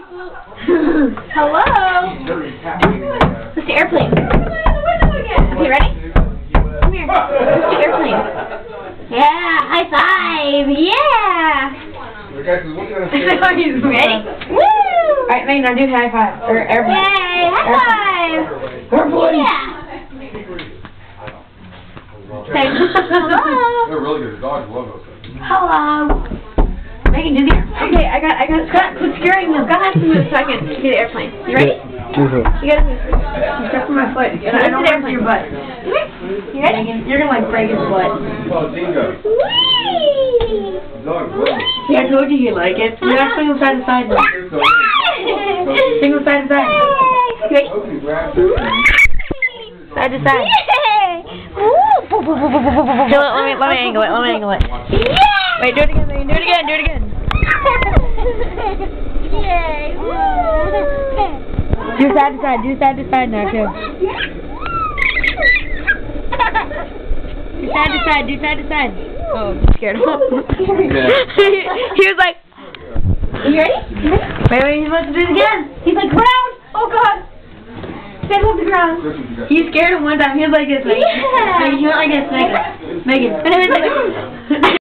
Hello. Let's do airplane. Okay, ready? Come here. Let's do airplane. Yeah, high five. Yeah. He's ready? Woo! Alright, Megan, now do high five. Or airplane. Yay, high five. Airplane. Yeah. Hello. They're really good. Dogs love those things. Hello. Megan, do the airplane. Okay, I got, Scott, quit scaring them. Scott has to move so I can do the airplane. You ready? You gotta move. Except for my foot. And I don't want to see your butt. Come here. You ready? Megan, you're gonna like break his butt. Oh, Dingo. Whee! Dogs love those. See, I told you you'd like it. You gotta swing them side to side now. Swing them side to side. You ready? Side to side. Let me angle it. Yeah! Wait, do it again, Megan. Do it again. Yay! Do side to side now, too. Do side to side. Oh, I'm scared. He was like, You ready? wait, he's about to do it again. He's like, ground! Oh god! Stand on the ground. He scared him one time. He was like this, Megan. Yeah! Megan, he went like this, Megan. And he was like,